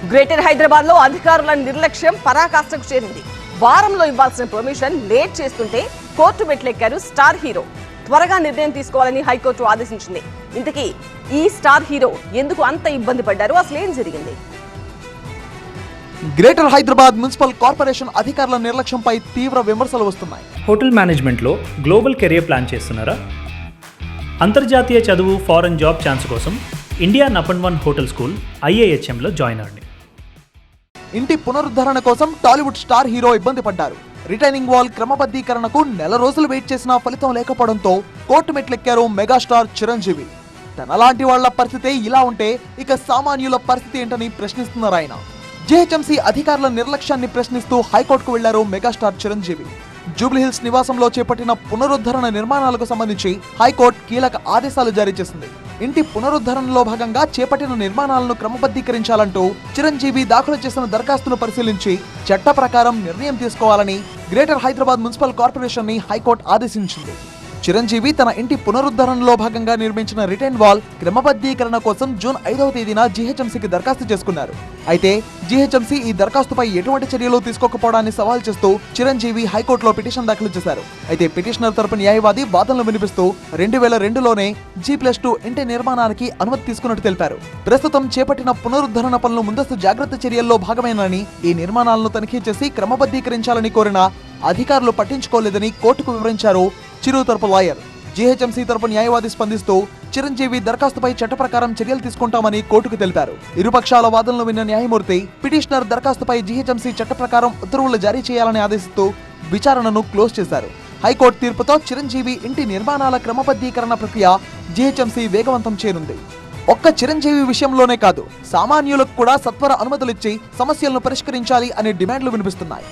Greater Hyderabad లో అధికారుల నిర్లక్ష్యం పరాకాష్ఠకు చేరింది. వారంలో ఇవ్వాల్సిన పర్మిషన్ లేట్ చేస్తుంటే కోర్టు మెట్లెక్కారు స్టార్ హీరో. త్వరగా నిర్ణయం తీసుకోవాలని హైకోర్టు ఆదేశించింది. ఇంతకీ ఈ స్టార్ హీరో ఎందుకు అంత ఇబ్బంది పడ్డారు, అసలు ఏం జరిగింది? గ్రేటర్ హైదరాబాద్ మున్సిపల్ కార్పొరేషన్ అధికారుల నిర్లక్ష్యంపై తీవ్ర విమర్శలు వస్తున్నాయి. హోటల్ మేనేజ్మెంట్లో గ్లోబల్ కెరియర్ ప్లాన్ చేస్తున్నారా? అంతర్జాతీయ చదువు, ఫారెన్ జాబ్ ఛాన్స్ కోసం ఇండియా నంబర్ 1 హోటల్ స్కూల్ IIHMలో జాయిన్ అవ్వండి. ఇంటి పునరుద్ధరణ కోసం టాలీవుడ్ స్టార్ హీరో ఇబ్బంది పడ్డారు. రిటైనింగ్ వాల్ క్రమబద్ధీకరణకు నెల రోజులు వెయిట్ చేసినా ఫలితం లేకపోవడంతో కోర్టు మెట్లెక్కారు మెగాస్టార్ చిరంజీవి. తనలాంటి వాళ్ల పరిస్థితి ఇలా ఉంటే ఇక సామాన్యుల పరిస్థితి ఏంటని ప్రశ్నిస్తున్నారు ఆయన. GHMC అధికారుల నిర్లక్ష్యాన్ని ప్రశ్నిస్తూ హైకోర్టుకు వెళ్లారు మెగాస్టార్ చిరంజీవి. జూబ్లీహిల్స్ నివాసంలో చేపట్టిన పునరుద్ధరణ నిర్మాణాలకు సంబంధించి హైకోర్టు కీలక ఆదేశాలు జారీ చేసింది. ఇంటి పునరుద్ధరణలో భాగంగా చేపట్టిన నిర్మాణాలను క్రమబద్ధీకరించాలంటూ చిరంజీవి దాఖలు చేసిన దరఖాస్తును పరిశీలించి చట్ట ప్రకారం నిర్ణయం తీసుకోవాలని గ్రేటర్ హైదరాబాద్ మున్సిపల్ కార్పొరేషన్ ని హైకోర్టు ఆదేశించింది. చిరంజీవి తన ఇంటి పునరుద్ధరణలో భాగంగా నిర్మించిన రిటైన్ వాల్ క్రమబద్ధీకరణ కోసం జూన్ 5వ తేదీన GHMCకి దరఖాస్తు చేసుకున్నారు. అయితే GHMC ఈ దరఖాస్తుపై ఎటువంటి చర్యలు తీసుకోకపోవడాన్ని సవాల్ చేస్తూ చిరంజీవి హైకోర్టులో పిటిషన్ దాఖలు చేశారు. అయితే పిటిషనర్ తరపు న్యాయవాది వాదనలు వినిపిస్తూ 2002లోనే G+2 ఇంటి నిర్మాణానికి అనుమతి తీసుకున్నట్టు తెలిపారు. ప్రస్తుతం చేపట్టిన పునరుద్ధరణ పనులు ముందస్తు జాగ్రత్త చర్యల్లో భాగమేనని, ఈ నిర్మాణాలను తనిఖీ చేసి క్రమబద్ధీకరించాలని కోరిన అధికారులు పట్టించుకోలేదని కోర్టుకు వివరించారు చిరు తరపు లాయర్. GHMC తరపు న్యాయవాది స్పందిస్తూ చిరంజీవి దరఖాస్తుపై చట్ట ప్రకారం చర్యలు తీసుకుంటామని కోర్టుకు తెలిపారు. ఇరుపక్షాల వాదనలు విన్న న్యాయమూర్తి పిటిషనర్ దరఖాస్తుపై GHMC చట్ట ప్రకారం ఉత్తర్వులు జారీ చేయాలని ఆదేశిస్తూ విచారణను క్లోజ్ చేశారు. హైకోర్టు తీర్పుతో చిరంజీవి ఇంటి నిర్మాణాల క్రమబద్ధీకరణ ప్రక్రియ GHMC వేగవంతం చేయనుంది. ఒక్క చిరంజీవి విషయంలోనే కాదు, సామాన్యులకు కూడా సత్వర అనుమతులిచ్చి సమస్యలను పరిష్కరించాలి అనే డిమాండ్లు వినిపిస్తున్నాయి.